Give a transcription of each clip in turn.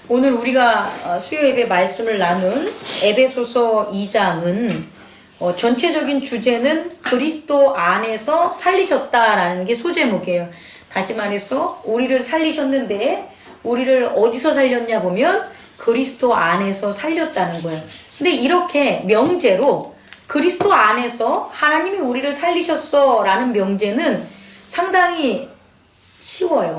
오늘 우리가 수요 예배 말씀을 나눈 에베소서 2장은 전체적인 주제는 그리스도 안에서 살리셨다라는 게 소제목이에요. 다시 말해서 우리를 살리셨는데 우리를 어디서 살렸냐 보면 그리스도 안에서 살렸다는 거예요. 근데 이렇게 명제로 그리스도 안에서 하나님이 우리를 살리셨어 라는 명제는 상당히 쉬워요.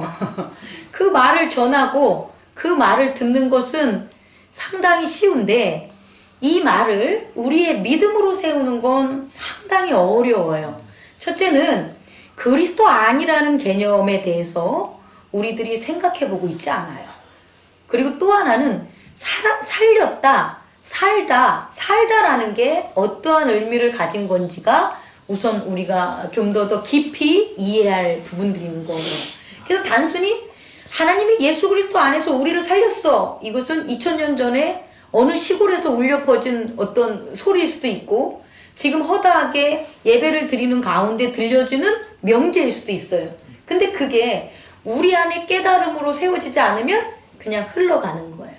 그 말을 전하고 그 말을 듣는 것은 상당히 쉬운데 이 말을 우리의 믿음으로 세우는 건 상당히 어려워요. 첫째는 그리스도 안이라는 개념에 대해서 우리들이 생각해 보고 있지 않아요. 그리고 또 하나는 살렸다, 살다라는 게 어떠한 의미를 가진 건지가 우선 우리가 좀 더 깊이 이해할 부분들인 거예요. 그래서 단순히 하나님이 예수 그리스도 안에서 우리를 살렸어. 이것은 2000년 전에 어느 시골에서 울려 퍼진 어떤 소리일 수도 있고 지금 허다하게 예배를 드리는 가운데 들려주는 명제일 수도 있어요. 근데 그게 우리 안에 깨달음으로 세워지지 않으면 그냥 흘러가는 거예요.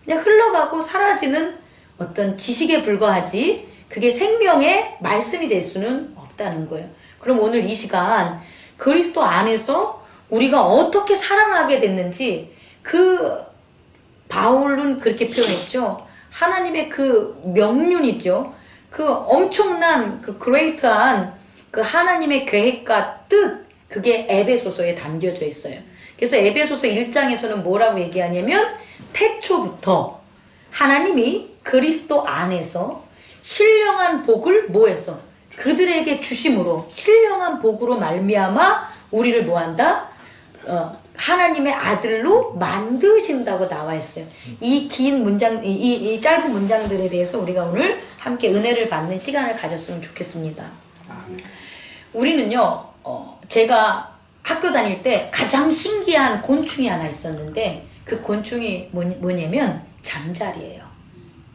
그냥 흘러가고 사라지는 어떤 지식에 불과하지 그게 생명의 말씀이 될 수는 없다는 거예요. 그럼 오늘 이 시간 그리스도 안에서 우리가 어떻게 살아나게 됐는지 그 바울은 그렇게 표현했죠. 하나님의 그 명륜이죠. 그 엄청난 그 그레이트한 그 하나님의 계획과 뜻 그게 에베소서에 담겨져 있어요. 그래서 에베소서 1장에서는 뭐라고 얘기하냐면 태초부터 하나님이 그리스도 안에서 신령한 복을 뭐해서 그들에게 주심으로 신령한 복으로 말미암아 우리를 뭐한다? 하나님의 아들로 만드신다고 나와 있어요. 이 긴 문장, 이 짧은 문장들에 대해서 우리가 오늘 함께 은혜를 받는 시간을 가졌으면 좋겠습니다. 우리는요, 제가 학교 다닐 때 가장 신기한 곤충이 하나 있었는데 그 곤충이 뭐냐면 잠자리예요.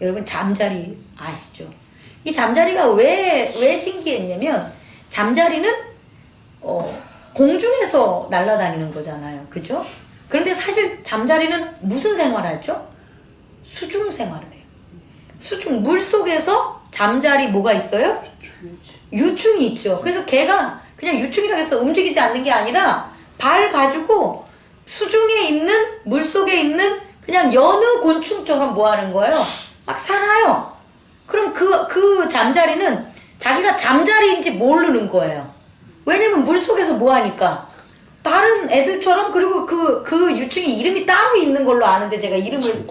여러분 잠자리 아시죠? 이 잠자리가 왜 신기했냐면 잠자리는 공중에서 날아다니는 거잖아요. 그죠? 그런데 사실 잠자리는 무슨 생활을 하죠? 수중 생활을 해요. 수중, 물속에서 잠자리 뭐가 있어요? 유충이 있죠. 그래서 걔가 그냥 유충이라고 해서 움직이지 않는 게 아니라 발 가지고 수중에 있는, 물속에 있는 그냥 여느 곤충처럼 뭐 하는 거예요? 막 살아요. 그럼 그 잠자리는 자기가 잠자리인지 모르는 거예요. 왜냐면 물속에서 뭐하니까 다른 애들처럼 그리고 그 유충이 이름이 따로 있는 걸로 아는데 제가 이름을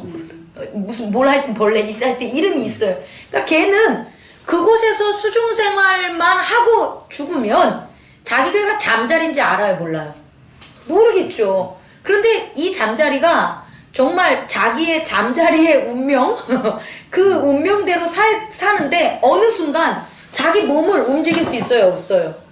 뭘 하여튼 벌레 할 때 이름이 있어요. 그러니까 걔는 그곳에서 수중생활만 하고 죽으면 자기가 잠자리인지 알아요 몰라요? 모르겠죠. 그런데 이 잠자리가 정말 자기의 잠자리의 운명 그 운명대로 사는데 어느 순간 자기 몸을 움직일 수 있어요 없어요?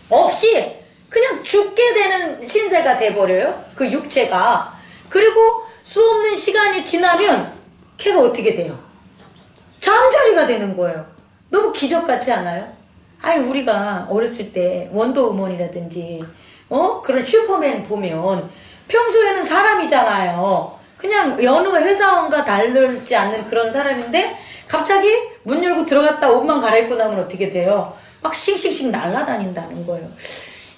없이 그냥 죽게 되는 신세가 돼버려요. 그 육체가. 그리고 수없는 시간이 지나면 걔가 어떻게 돼요? 잠자리가 되는 거예요. 너무 기적 같지 않아요? 아니 우리가 어렸을 때 원더우먼이라든지 그런 슈퍼맨 보면 평소에는 사람이잖아요. 그냥 여느 회사원과 다르지 않는 그런 사람인데 갑자기 문 열고 들어갔다 옷만 갈아입고 나면 어떻게 돼요? 막 싱싱싱 날아다닌다는 거예요.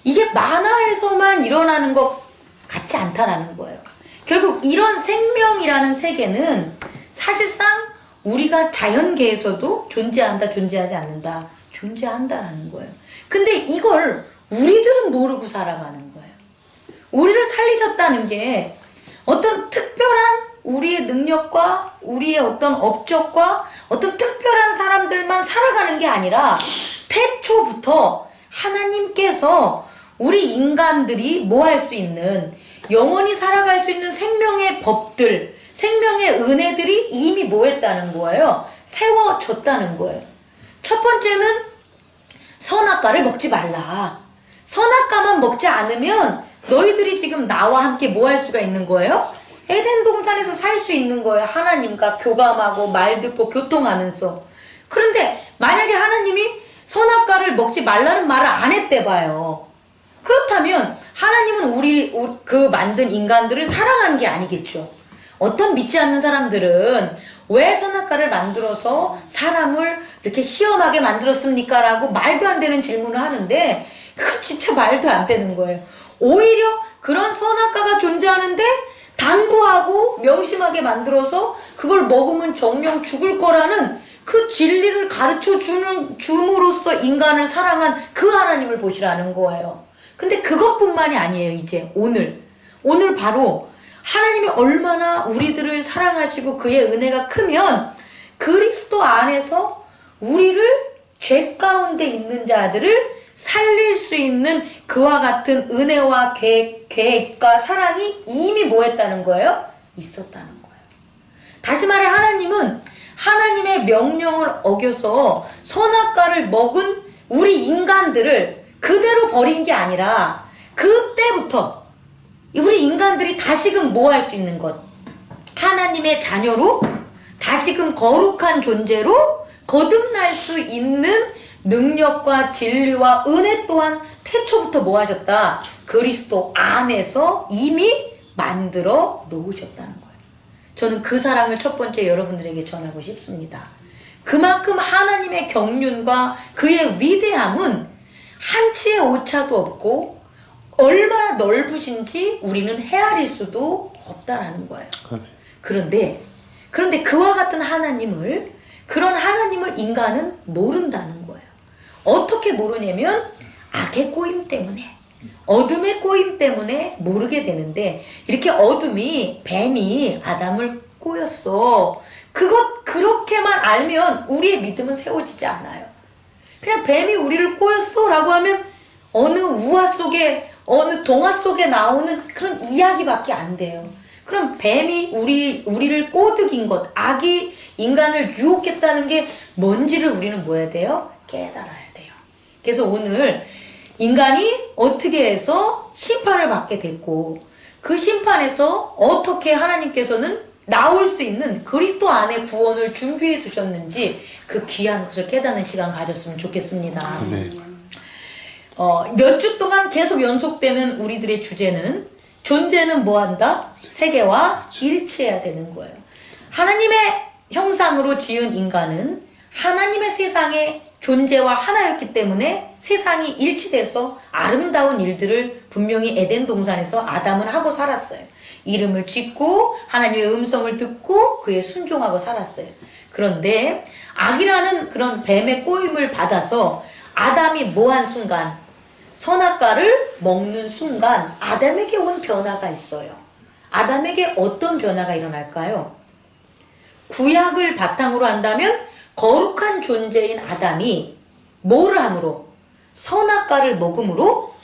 이게 만화에서만 일어나는 것 같지 않다라는 거예요. 결국 이런 생명이라는 세계는 사실상 우리가 자연계에서도 존재한다, 존재하지 않는다, 존재한다라는 거예요. 근데 이걸 우리들은 모르고 살아가는 거예요. 우리를 살리셨다는 게 어떤 특별한 우리의 능력과 우리의 어떤 업적과 어떤 특별한 사람들만 살아가는 게 아니라 태초부터 하나님께서 우리 인간들이 뭐 할 수 있는 영원히 살아갈 수 있는 생명의 법들, 생명의 은혜들이 이미 뭐 했다는 거예요? 세워졌다는 거예요. 첫 번째는 선악과를 먹지 말라. 선악과만 먹지 않으면 너희들이 지금 나와 함께 뭐 할 수가 있는 거예요? 에덴 동산에서 살 수 있는 거예요. 하나님과 교감하고 말 듣고 교통하면서. 그런데 만약에 하나님이 선악과를 먹지 말라는 말을 안 했대 봐요. 그렇다면 하나님은 우리 그 만든 인간들을 사랑하는 게 아니겠죠. 어떤 믿지 않는 사람들은 왜 선악과를 만들어서 사람을 이렇게 시험하게 만들었습니까? 라고 말도 안 되는 질문을 하는데 그건 진짜 말도 안 되는 거예요. 오히려 그런 선악과가 존재하는데 당부하고 명심하게 만들어서 그걸 먹으면 정령 죽을 거라는 그 진리를 가르쳐 줌으로써 인간을 사랑한 그 하나님을 보시라는 거예요. 근데 그것뿐만이 아니에요. 이제 오늘 바로 하나님이 얼마나 우리들을 사랑하시고 그의 은혜가 크면 그리스도 안에서 우리를 죄 가운데 있는 자들을 살릴 수 있는 그와 같은 은혜와 계획과 사랑이 이미 뭐 했다는 거예요? 있었다는 거예요. 다시 말해 하나님은 하나님의 명령을 어겨서 선악과를 먹은 우리 인간들을 그대로 버린 게 아니라 그때부터 우리 인간들이 다시금 뭐 할 수 있는 것? 하나님의 자녀로 다시금 거룩한 존재로 거듭날 수 있는 능력과 진리와 은혜 또한 태초부터 뭐 하셨다? 그리스도 안에서 이미 만들어 놓으셨다는 거예요. 저는 그 사랑을 첫 번째 여러분들에게 전하고 싶습니다. 그만큼 하나님의 경륜과 그의 위대함은 한치의 오차도 없고 얼마나 넓으신지 우리는 헤아릴 수도 없다라는 거예요. 그런데 그와 같은 하나님을, 그런 하나님을 인간은 모른다는 거예요. 어떻게 모르냐면 악의 꼬임 때문에, 어둠의 꼬임 때문에 모르게 되는데, 이렇게 어둠이, 뱀이 아담을 꼬였어. 그렇게만 알면 우리의 믿음은 세워지지 않아요. 그냥 뱀이 우리를 꼬였어 라고 하면 어느 우화 속에, 어느 동화 속에 나오는 그런 이야기밖에 안 돼요. 그럼 뱀이 우리를 꼬드긴 것, 악이 인간을 유혹했다는 게 뭔지를 우리는 뭐 해야 돼요? 깨달아야 돼요. 그래서 오늘 인간이 어떻게 해서 심판을 받게 됐고, 그 심판에서 어떻게 하나님께서는 나올 수 있는 그리스도 안에 구원을 준비해 두셨는지 그 귀한 것을 깨닫는 시간 가졌으면 좋겠습니다. 몇 주 동안 계속 연속되는 우리들의 주제는, 존재는 뭐한다? 세계와 일치해야 되는 거예요. 하나님의 형상으로 지은 인간은 하나님의 세상의 존재와 하나였기 때문에 세상이 일치돼서 아름다운 일들을 분명히 에덴 동산에서 아담은 하고 살았어요. 이름을 짓고 하나님의 음성을 듣고 그에 순종하고 살았어요. 그런데 악이라는 그런 뱀의 꼬임을 받아서 아담이 뭐한 순간, 선악과를 먹는 순간 아담에게 온 변화가 있어요. 아담에게 어떤 변화가 일어날까요? 구약을 바탕으로 한다면 거룩한 존재인 아담이 뭐를 함으로? 선악과를 먹음으로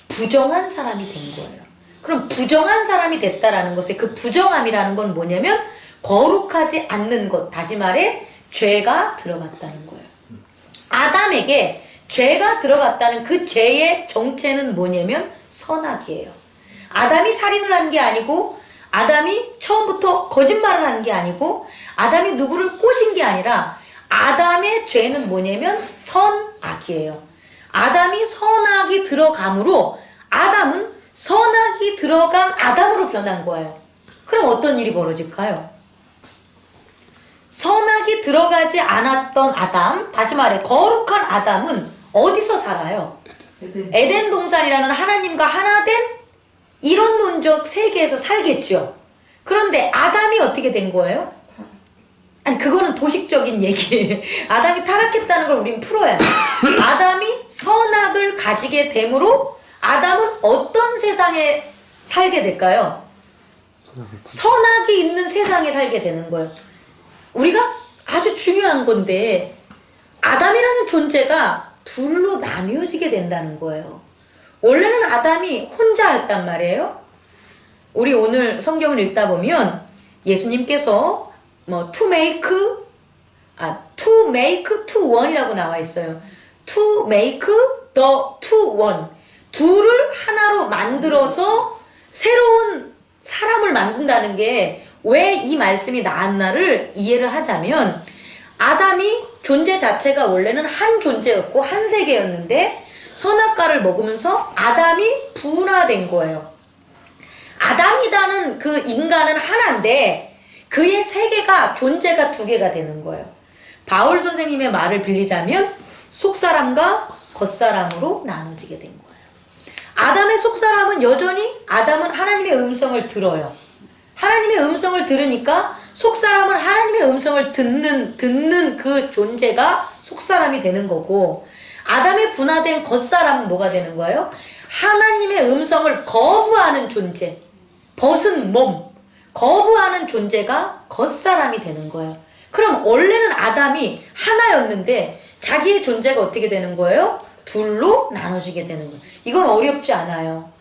부정한 사람이 된 거예요. 그럼 부정한 사람이 됐다라는 것의 그 부정함이라는 건 뭐냐면 거룩하지 않는 것, 다시 말해 죄가 들어갔다는 거예요. 아담에게 죄가 들어갔다는 그 죄의 정체는 뭐냐면 선악이에요. 아담이 살인을 한 게 아니고, 아담이 처음부터 거짓말을 한 게 아니고, 아담이 누구를 꼬신 게 아니라 아담의 죄는 뭐냐면 선악이에요. 아담이 선악이 들어감으로 아담은 선악이 들어간 아담으로 변한 거예요. 그럼 어떤 일이 벌어질까요? 선악이 들어가지 않았던 아담, 다시 말해 거룩한 아담은 어디서 살아요? 에덴 동산이라는 하나님과 하나 된 이론론적 세계에서 살겠죠. 그런데 아담이 어떻게 된 거예요? 아니, 그거는 도식적인 얘기예요. 아담이 타락했다는 걸 우린 풀어야 돼. 아담이 선악을 가지게 됨으로 아담은 어떤 세상에 살게 될까요? 선악이 있는 세상에 살게 되는 거예요. 우리가 아주 중요한 건데, 아담이라는 존재가 둘로 나뉘어지게 된다는 거예요. 원래는 아담이 혼자였단 말이에요. 우리 오늘 성경을 읽다 보면 예수님께서 to make two one이라고 나와 있어요. to make the two one. 둘을 하나로 만들어서 새로운 사람을 만든다는 게 왜 이 말씀이 나왔나를 이해를 하자면, 아담이 존재 자체가 원래는 한 존재였고 한 세계였는데 선악과를 먹으면서 아담이 분화된 거예요. 아담이라는 그 인간은 하나인데 그의 세계가 존재가 두 개가 되는 거예요. 바울 선생님의 말을 빌리자면 속사람과 겉사람으로 나눠지게 된 거예요. 아담의 속사람은 여전히 아담은 하나님의 음성을 들어요. 하나님의 음성을 들으니까 속사람은 하나님의 음성을 듣는 그 존재가 속사람이 되는 거고, 아담의 분화된 겉사람은 뭐가 되는 거예요? 하나님의 음성을 거부하는 존재, 벗은 몸, 거부하는 존재가 겉사람이 되는 거예요. 그럼 원래는 아담이 하나였는데 자기의 존재가 어떻게 되는 거예요? 둘로 나눠지게 되는 거예요. 이건 어렵지 않아요.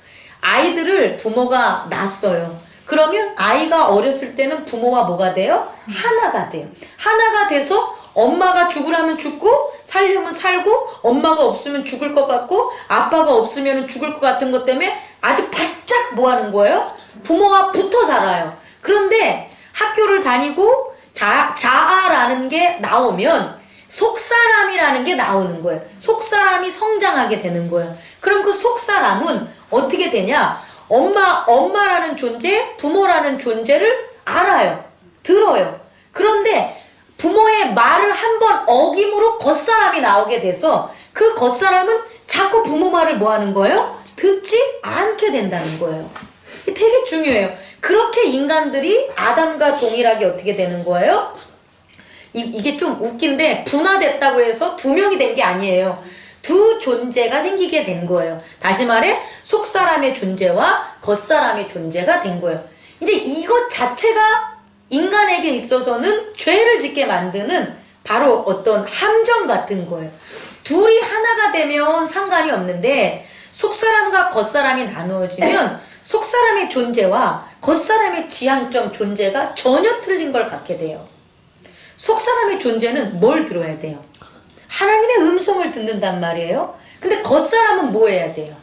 아이들을 부모가 낳았어요. 그러면 아이가 어렸을 때는 부모와 뭐가 돼요? 하나가 돼요. 하나가 돼서 엄마가 죽으라면 죽고 살려면 살고, 엄마가 없으면 죽을 것 같고 아빠가 없으면 죽을 것 같은 것 때문에 아주 바짝 뭐 하는 거예요? 부모와 붙어 살아요. 그런데 학교를 다니고 자아라는 게 나오면 속사람이라는 게 나오는 거예요. 속사람이 성장하게 되는 거예요. 그럼 그 속사람은 어떻게 되냐? 엄마라는 존재, 부모라는 존재를 알아요. 들어요. 그런데 부모의 말을 한번 어김으로 겉사람이 나오게 돼서 그 겉사람은 자꾸 부모 말을 뭐 하는 거예요? 듣지 않게 된다는 거예요. 되게 중요해요. 그렇게 인간들이 아담과 동일하게 어떻게 되는 거예요? 이게 좀 웃긴데 분화됐다고 해서 두 명이 된 게 아니에요. 두 존재가 생기게 된 거예요. 다시 말해 속사람의 존재와 겉사람의 존재가 된 거예요. 이제 이것 자체가 인간에게 있어서는 죄를 짓게 만드는 바로 어떤 함정 같은 거예요. 둘이 하나가 되면 상관이 없는데 속사람과 겉사람이 나누어지면 속사람의 존재와 겉사람의 지향점 존재가 전혀 틀린 걸 갖게 돼요. 속사람의 존재는 뭘 들어야 돼요? 하나님의 음성을 듣는단 말이에요. 근데 겉사람은 뭐 해야 돼요?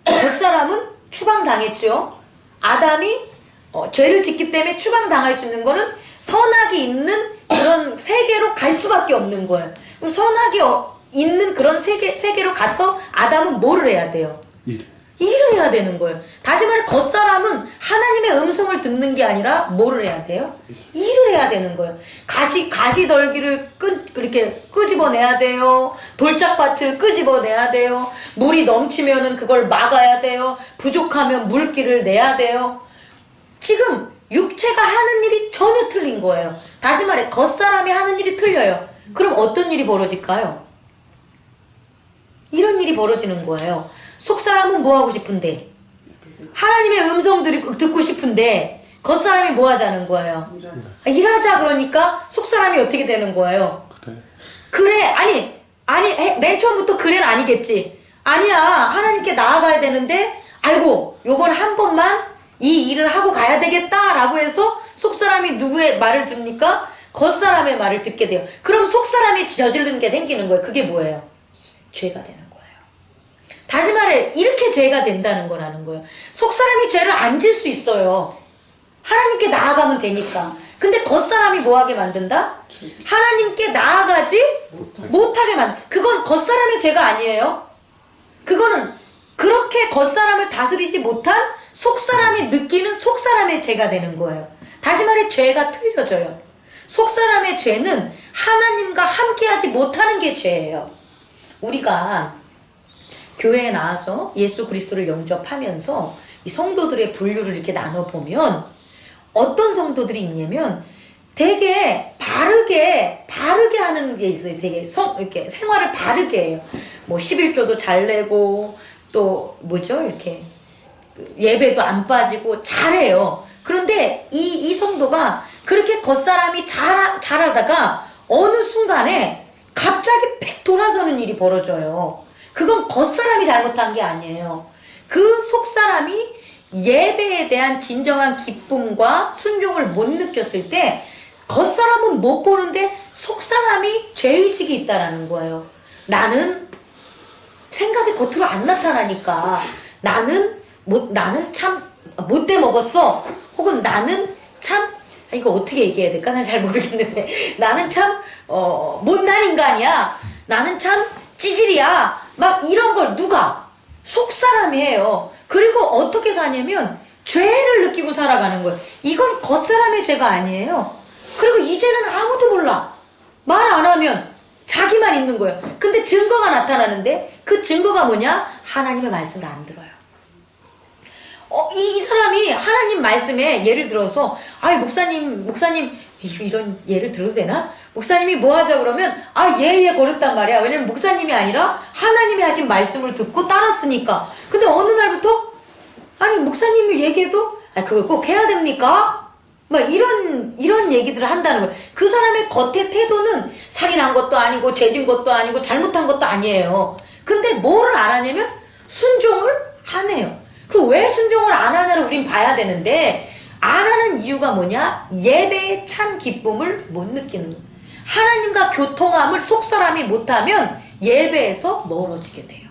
겉사람은 추방당했죠. 아담이 죄를 짓기 때문에 추방당할 수 있는 거는 선악이 있는 그런 세계로 갈 수밖에 없는 거예요. 그럼 선악이 있는 그런 세계로 가서 아담은 뭐를 해야 돼요? 일을 해야 되는 거예요. 다시 말해 겉사람은 하나님의 음성을 듣는 게 아니라 뭐를 해야 돼요? 일을 해야 되는 거예요. 가시덜기를 그렇게 끄집어내야 돼요. 돌짝밭을 끄집어내야 돼요. 물이 넘치면은 그걸 막아야 돼요. 부족하면 물기를 내야 돼요. 지금 육체가 하는 일이 전혀 틀린 거예요. 다시 말해 겉사람이 하는 일이 틀려요. 그럼 어떤 일이 벌어질까요? 이런 일이 벌어지는 거예요. 속사람은 뭐 하고 싶은데? 하나님의 음성 듣고 싶은데 겉사람이 뭐 하자는 거예요? 일하자 그러니까 속사람이 어떻게 되는 거예요? 그래 아니 맨 처음부터 그래는 아니겠지. 아니야 하나님께 나아가야 되는데 아이고 요번 한 번만 이 일을 하고 가야 되겠다 라고 해서 속사람이 누구의 말을 듣습니까? 겉사람의 말을 듣게 돼요. 그럼 속사람이 저지르는 게 생기는 거예요. 그게 뭐예요? 죄가 되는 거예요. 다시 말해 이렇게 죄가 된다는 거라는 거예요. 속사람이 죄를 안 질 수 있어요. 하나님께 나아가면 되니까. 근데 겉사람이 뭐하게 만든다? 하나님께 나아가지 못하게 만든다. 그건 겉사람의 죄가 아니에요. 그거는 그렇게 겉사람을 다스리지 못한 속사람이 느끼는 속사람의 죄가 되는 거예요. 다시 말해 죄가 틀려져요. 속사람의 죄는 하나님과 함께하지 못하는 게 죄예요. 우리가 교회에 나와서 예수 그리스도를 영접하면서 이 성도들의 분류를 이렇게 나눠보면 어떤 성도들이 있냐면 되게 바르게 하는 게 있어요. 되게 이렇게 생활을 바르게 해요. 뭐 11조도 잘 내고 또 뭐죠? 이렇게 예배도 안 빠지고 잘해요. 그런데 이 성도가 그렇게 겉사람이 잘하다가 어느 순간에 갑자기 팩 돌아서는 일이 벌어져요. 그건 겉사람이 잘못한 게 아니에요. 그 속사람이 예배에 대한 진정한 기쁨과 순종을 못 느꼈을 때 겉사람은 못 보는데 속사람이 죄의식이 있다라는 거예요. 나는 생각이 겉으로 안 나타나니까 나는 참 못돼 먹었어. 혹은 나는 참 이거 어떻게 얘기해야 될까? 난 잘 모르겠는데 나는 참 못난 인간이야. 나는 참 찌질이야. 막 이런 걸 누가? 속사람이 해요. 그리고 어떻게 사냐면 죄를 느끼고 살아가는 거예요. 이건 겉사람의 죄가 아니에요. 그리고 이제는 아무도 몰라. 말 안 하면 자기만 있는 거예요. 근데 증거가 나타나는데 그 증거가 뭐냐? 하나님의 말씀을 안 들어요. 이 사람이 하나님 말씀에 예를 들어서 목사님 이런 예를 들어도 되나? 목사님이 뭐 하자 그러면 예 거렸단 말이야. 왜냐면 목사님이 아니라 하나님이 하신 말씀을 듣고 따랐으니까. 근데 어느 날부터 목사님이 얘기해도 그걸 꼭 해야 됩니까? 막 이런 얘기들을 한다는 거예요. 그 사람의 겉의 태도는 살인한 것도 아니고 죄진 것도 아니고 잘못한 것도 아니에요. 근데 뭐를 안 하냐면 순종을 안 해요. 그럼 왜 순종을 안 하냐를 우린 봐야 되는데, 안 하는 이유가 뭐냐? 예배의 참 기쁨을 못 느끼는 거예요. 하나님과 교통함을 속사람이 못하면 예배에서 멀어지게 돼요.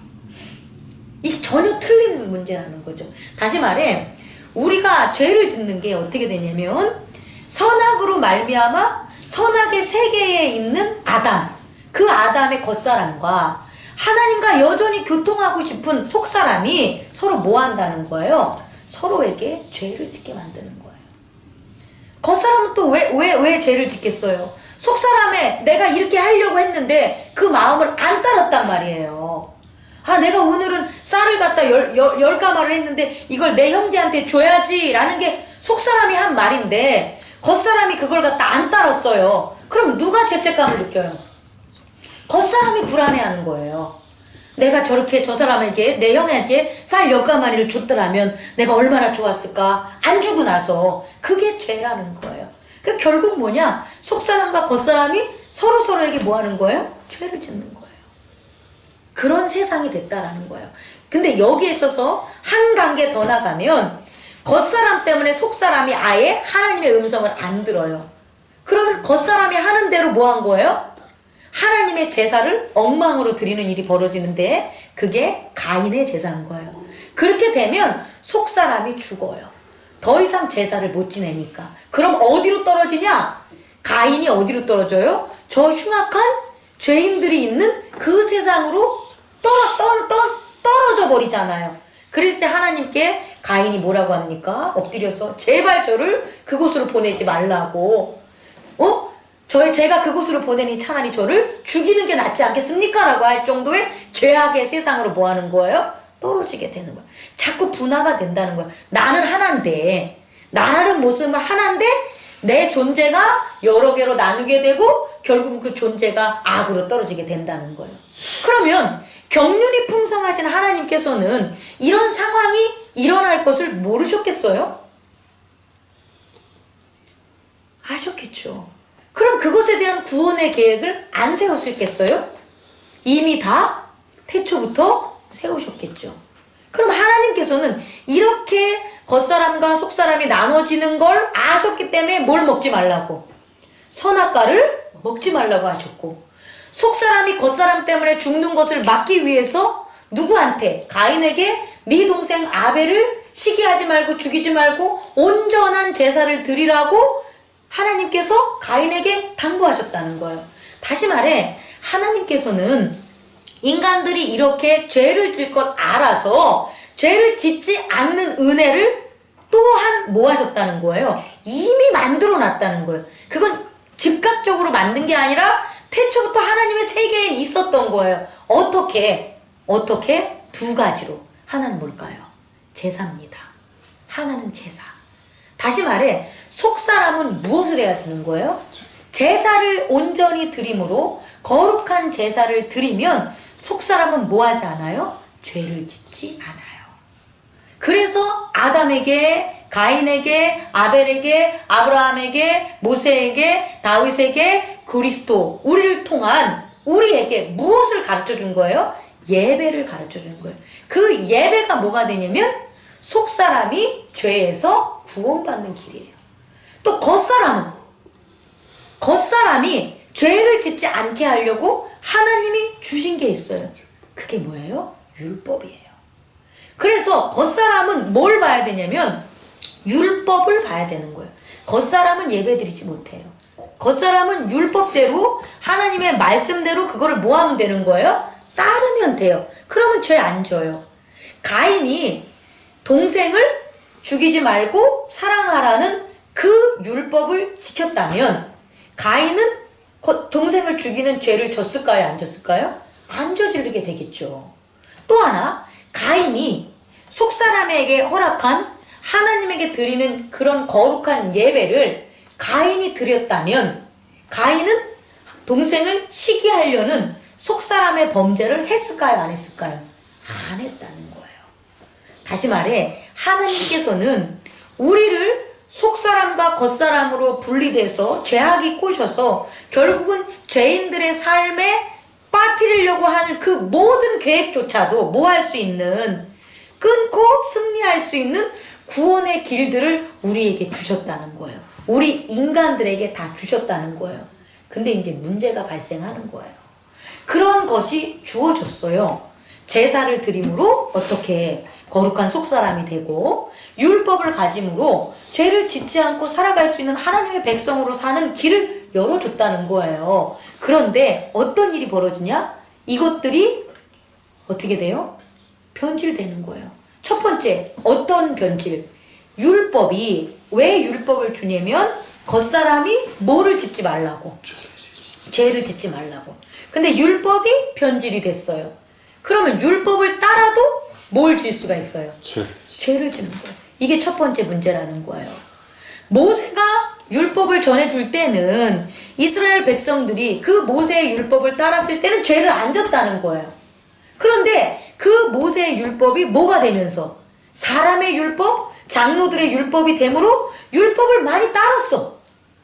이게 전혀 틀린 문제라는 거죠. 다시 말해, 우리가 죄를 짓는 게 어떻게 되냐면 선악으로 말미암아 선악의 세계에 있는 아담, 그 아담의 겉사람과 하나님과 여전히 교통하고 싶은 속사람이 서로 뭐 한다는 거예요? 서로에게 죄를 짓게 만드는 거예요. 겉사람은 또 왜 죄를 짓겠어요? 속사람에 내가 이렇게 하려고 했는데 그 마음을 안 따랐단 말이에요. 내가 오늘은 쌀을 갖다 열 가마를 했는데 이걸 내 형제한테 줘야지 라는 게 속사람이 한 말인데 겉사람이 그걸 갖다 안 따랐어요. 그럼 누가 죄책감을 느껴요? 겉사람이 불안해하는 거예요. 내가 저렇게 저 사람에게, 내 형에게 쌀 10가마리를 줬더라면 내가 얼마나 좋았을까? 안 주고 나서. 그게 죄라는 거예요. 그 결국 뭐냐? 속사람과 겉사람이 서로에게 뭐 하는 거예요? 죄를 짓는 거예요. 그런 세상이 됐다라는 거예요. 근데 여기에 있어서 한 단계 더 나가면 겉사람 때문에 속사람이 아예 하나님의 음성을 안 들어요. 그러면 겉사람이 하는 대로 뭐 한 거예요? 하나님의 제사를 엉망으로 드리는 일이 벌어지는데 그게 가인의 제사인 거예요. 그렇게 되면 속사람이 죽어요. 더 이상 제사를 못 지내니까. 그럼 어디로 떨어지냐? 가인이 어디로 떨어져요? 저 흉악한 죄인들이 있는 그 세상으로 떨어져 버리잖아요. 그랬을 때 하나님께 가인이 뭐라고 합니까? 엎드려서 제발 저를 그곳으로 보내지 말라고. 제가 그곳으로 보내니 차라리 저를 죽이는 게 낫지 않겠습니까? 라고 할 정도의 죄악의 세상으로 뭐 하는 거예요? 떨어지게 되는 거예요. 자꾸 분화가 된다는 거예요. 나는 하나인데, 나라는 모습은 하나인데 내 존재가 여러 개로 나누게 되고 결국은 그 존재가 악으로 떨어지게 된다는 거예요. 그러면 경륜이 풍성하신 하나님께서는 이런 상황이 일어날 것을 모르셨겠어요? 아셨겠죠. 그럼 그것에 대한 구원의 계획을 안 세우셨겠어요? 이미 다 태초부터 세우셨겠죠. 그럼 하나님께서는 이렇게 겉사람과 속사람이 나눠지는 걸 아셨기 때문에 뭘 먹지 말라고? 선악과를 먹지 말라고 하셨고, 속사람이 겉사람 때문에 죽는 것을 막기 위해서 누구한테? 가인에게 네 동생 아벨을 시기하지 말고 죽이지 말고 온전한 제사를 드리라고 하나님께서 가인에게 당부하셨다는 거예요. 다시 말해, 하나님께서는 인간들이 이렇게 죄를 질 것 알아서 죄를 짓지 않는 은혜를 또한 뭐 하셨다는 거예요? 이미 만들어 놨다는 거예요. 그건 즉각적으로 만든 게 아니라 태초부터 하나님의 세계에 있었던 거예요. 어떻게? 두 가지로. 하나는 뭘까요? 제사입니다. 하나는 제사. 다시 말해, 속사람은 무엇을 해야 되는 거예요? 제사를 온전히 드림으로 거룩한 제사를 드리면 속사람은 뭐 하지 않아요? 죄를 짓지 않아요. 그래서 아담에게, 가인에게, 아벨에게, 아브라함에게, 모세에게, 다윗에게, 그리스도, 우리를 통한 우리에게 무엇을 가르쳐 준 거예요? 예배를 가르쳐 준 거예요. 그 예배가 뭐가 되냐면 속사람이 죄에서 구원받는 길이에요. 또 겉사람이 죄를 짓지 않게 하려고 하나님이 주신 게 있어요. 그게 뭐예요? 율법이에요. 그래서 겉사람은 뭘 봐야 되냐면 율법을 봐야 되는 거예요. 겉사람은 예배드리지 못해요. 겉사람은 율법대로 하나님의 말씀대로 그거를 뭐 하면 되는 거예요? 따르면 돼요. 그러면 죄 안 져요. 가인이 동생을 죽이지 말고 사랑하라는 그 율법을 지켰다면 가인은 동생을 죽이는 죄를 졌을까요? 안 졌을까요? 안 저지르게 되겠죠. 또 하나, 가인이 속사람에게 허락한 하나님에게 드리는 그런 거룩한 예배를 가인이 드렸다면 가인은 동생을 시기하려는 속사람의 범죄를 했을까요? 안 했을까요? 안 했다는 거예요. 다시 말해 하나님께서는 우리를 속사람과 겉사람으로 분리돼서 죄악이 꼬셔서 결국은 죄인들의 삶에 빠뜨리려고 하는 그 모든 계획조차도 뭐 할 수 있는, 끊고 승리할 수 있는 구원의 길들을 우리에게 주셨다는 거예요. 우리 인간들에게 다 주셨다는 거예요. 근데 이제 문제가 발생하는 거예요. 그런 것이 주어졌어요. 제사를 드림으로 어떻게 거룩한 속사람이 되고 율법을 가짐으로 죄를 짓지 않고 살아갈 수 있는 하나님의 백성으로 사는 길을 열어줬다는 거예요. 그런데 어떤 일이 벌어지냐? 이것들이 어떻게 돼요? 변질되는 거예요. 첫 번째, 어떤 변질? 율법이 왜 율법을 주냐면 겉사람이 뭐를 짓지 말라고, 죄를 짓지 말라고. 근데 율법이 변질이 됐어요. 그러면 율법을 따라도 뭘 질 수가 있어요? 죄를 짓는 거예요. 이게 첫 번째 문제라는 거예요. 모세가 율법을 전해줄 때는 이스라엘 백성들이 그 모세의 율법을 따랐을 때는 죄를 안 졌다는 거예요. 그런데 그 모세의 율법이 뭐가 되면서 사람의 율법, 장로들의 율법이 되므로 율법을 많이 따랐어.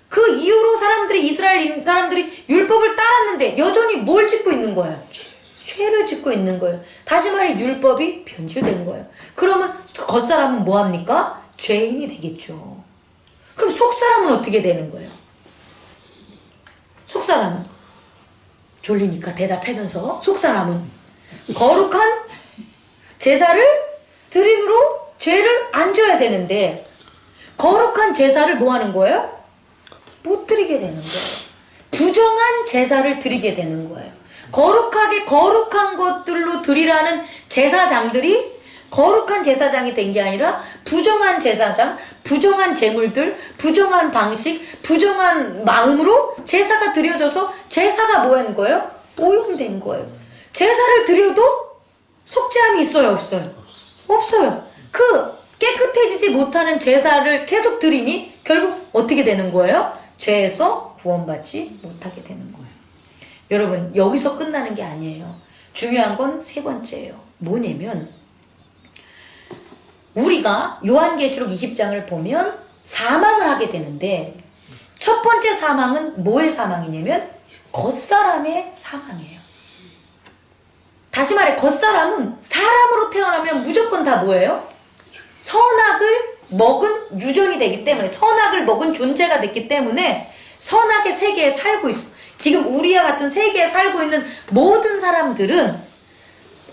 그 이후로 이스라엘 사람들이 율법을 따랐는데 여전히 뭘 짓고 있는 거예요? 죄를 짓고 있는 거예요. 다시 말해 율법이 변질된 거예요. 그러면 겉사람은 뭐합니까? 죄인이 되겠죠. 그럼 속사람은 어떻게 되는 거예요? 속사람은 졸리니까 대답하면서, 속사람은 거룩한 제사를 드림으로 죄를 안 져야 되는데 거룩한 제사를 뭐 하는 거예요? 못 드리게 되는 거예요. 부정한 제사를 드리게 되는 거예요. 거룩한 것들로 드리라는 제사장들이 거룩한 제사장이 된 게 아니라 부정한 제사장, 부정한 제물들, 부정한 방식, 부정한 마음으로 제사가 드려져서 제사가 뭐 하는 거예요? 오염된 거예요. 제사를 드려도 속죄함이 있어요, 없어요? 없어요. 그 깨끗해지지 못하는 제사를 계속 드리니 결국 어떻게 되는 거예요? 죄에서 구원받지 못하게 되는 거예요. 여러분, 여기서 끝나는 게 아니에요. 중요한 건 세 번째예요. 뭐냐면 우리가 요한계시록 20장을 보면 사망을 하게 되는데 첫 번째 사망은 뭐의 사망이냐면 겉사람의 사망이에요. 다시 말해 겉사람은 사람으로 태어나면 무조건 다 뭐예요? 선악을 먹은 유전이 되기 때문에, 선악을 먹은 존재가 됐기 때문에 선악의 세계에 살고 있어. 지금 우리와 같은 세계에 살고 있는 모든 사람들은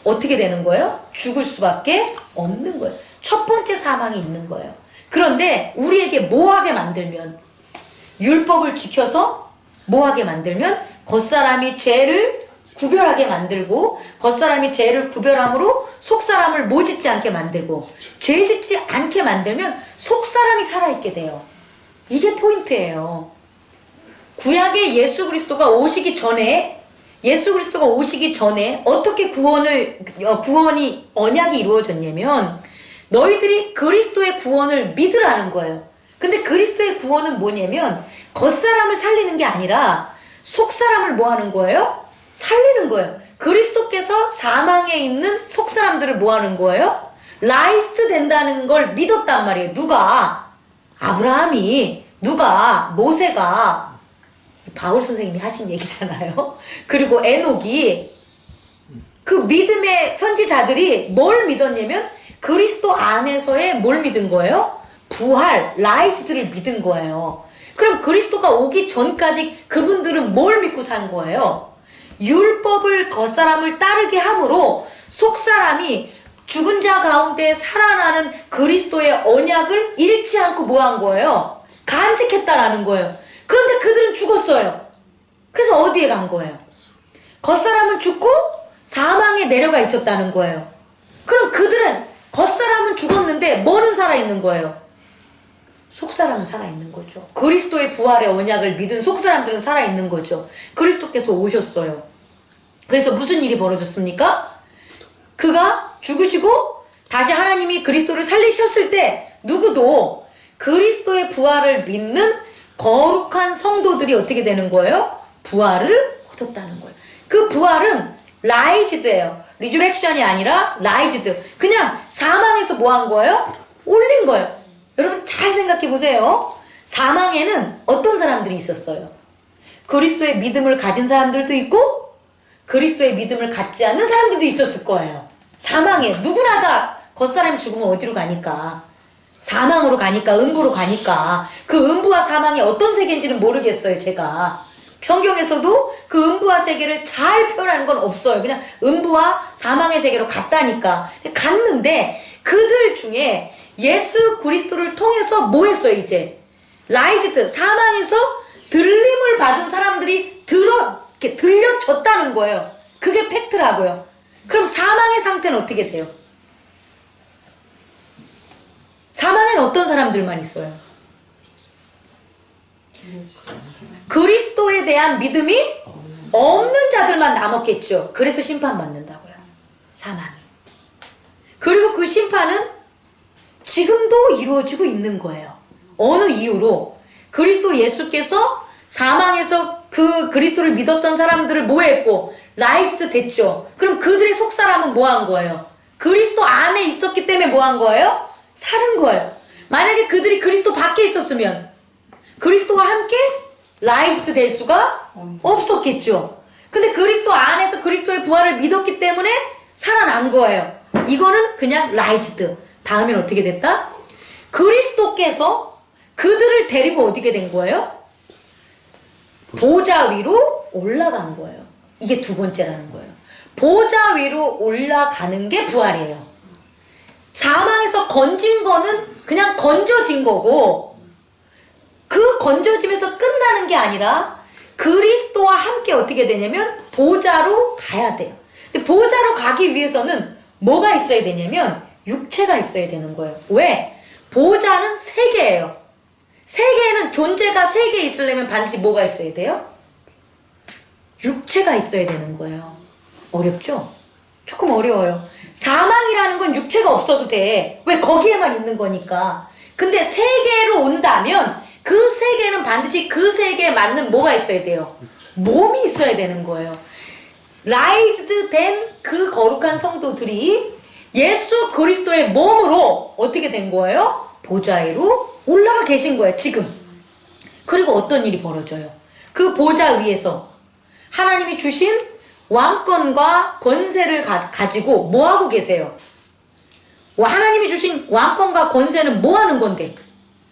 어떻게 되는 거예요? 죽을 수밖에 없는 거예요. 첫 번째 사망이 있는 거예요. 그런데 우리에게 뭐하게 만들면, 율법을 지켜서 뭐하게 만들면 겉사람이 죄를 구별하게 만들고, 겉사람이 죄를 구별함으로 속사람을 뭐 짓지 않게 만들고, 죄 짓지 않게 만들면 속사람이 살아있게 돼요. 이게 포인트예요. 구약의 예수 그리스도가 오시기 전에 어떻게 구원이 언약이 이루어졌냐면 너희들이 그리스도의 구원을 믿으라는 거예요. 근데 그리스도의 구원은 뭐냐면 겉사람을 살리는 게 아니라 속사람을 뭐 하는 거예요? 살리는 거예요. 그리스도께서 사망에 있는 속사람들을 뭐 하는 거예요? 라이스 된다는 걸 믿었단 말이에요. 누가? 아브라함이, 누가? 모세가, 바울 선생님이 하신 얘기잖아요. 그리고 에녹이, 그 믿음의 선지자들이 뭘 믿었냐면 그리스도 안에서의 뭘 믿은 거예요? 부활, 라이즈들을 믿은 거예요. 그럼 그리스도가 오기 전까지 그분들은 뭘 믿고 산 거예요? 율법을 겉사람을 따르게 함으로 속사람이 죽은 자 가운데 살아나는 그리스도의 언약을 잃지 않고 뭐 한 거예요? 간직했다라는 거예요. 그런데 그들은 죽었어요. 그래서 어디에 간 거예요? 겉사람은 죽고 사망에 내려가 있었다는 거예요. 그럼 그들은 겉사람은 죽었는데 뭐는 살아있는 거예요? 속사람은 살아있는 거죠. 그리스도의 부활의 언약을 믿은 속사람들은 살아있는 거죠. 그리스도께서 오셨어요. 그래서 무슨 일이 벌어졌습니까? 그가 죽으시고 다시 하나님이 그리스도를 살리셨을 때 누구도 그리스도의 부활을 믿는 거룩한 성도들이 어떻게 되는 거예요? 부활을 얻었다는 거예요. 그 부활은 라이즈드예요. 리주렉션이 아니라 라이즈드. 그냥 사망에서 뭐 한 거예요? 올린 거예요. 여러분 잘 생각해 보세요. 사망에는 어떤 사람들이 있었어요? 그리스도의 믿음을 가진 사람들도 있고 그리스도의 믿음을 갖지 않는 사람들도 있었을 거예요. 사망에 누구나 다 겉사람이 죽으면 어디로 가니까? 사망으로 가니까, 음부로 가니까. 그 음부와 사망이 어떤 세계인지는 모르겠어요, 제가. 성경에서도 그 음부와 세계를 잘 표현하는 건 없어요. 그냥 음부와 사망의 세계로 갔다니까. 갔는데 그들 중에 예수 그리스도를 통해서 뭐 했어요, 이제? 라이즈드, 사망에서 들림을 받은 사람들이 이렇게 들려졌다는 거예요. 그게 팩트라고요. 그럼 사망의 상태는 어떻게 돼요? 사망에는 어떤 사람들만 있어요? 그리스도에 대한 믿음이 없는 자들만 남았겠죠. 그래서 심판받는다고요. 사망이. 그리고 그 심판은 지금도 이루어지고 있는 거예요. 어느 이유로? 그리스도 예수께서 사망에서 그 그리스도를 믿었던 사람들을 뭐 했고? 라이트 됐죠. 그럼 그들의 속사람은 뭐 한 거예요? 그리스도 안에 있었기 때문에 뭐 한 거예요? 사는 거예요. 만약에 그들이 그리스도 밖에 있었으면 그리스도와 함께 라이트 될 수가 없었겠죠. 근데 그리스도 안에서 그리스도의 부활을 믿었기 때문에 살아난 거예요. 이거는 그냥 라이즈드. 다음엔 어떻게 됐다? 그리스도께서 그들을 데리고 어떻게 된 거예요? 보좌 위로 올라간 거예요. 이게 두 번째라는 거예요. 보좌 위로 올라가는 게 부활이에요. 사망에서 건진 거는 그냥 건져진 거고 그 건져짐에서 끝나는 게 아니라 그리스도와 함께 어떻게 되냐면 보좌로 가야 돼요. 근데 보좌로 가기 위해서는 뭐가 있어야 되냐면 육체가 있어야 되는 거예요. 왜? 보좌는 세계예요. 세계에는 존재가 세 개 있으려면 반드시 뭐가 있어야 돼요? 육체가 있어야 되는 거예요. 어렵죠? 조금 어려워요. 사망이라는 건 육체가 없어도 돼. 왜? 거기에만 있는 거니까. 근데 세계로 온다면 그 세계는 반드시 그 세계에 맞는 뭐가 있어야 돼요? 몸이 있어야 되는 거예요. 라이즈드 된 그 거룩한 성도들이 예수 그리스도의 몸으로 어떻게 된 거예요? 보좌 위로 올라가 계신 거예요, 지금. 그리고 어떤 일이 벌어져요? 그 보좌 위에서 하나님이 주신 왕권과 권세를 가지고 뭐 하고 계세요? 하나님이 주신 왕권과 권세는 뭐 하는 건데?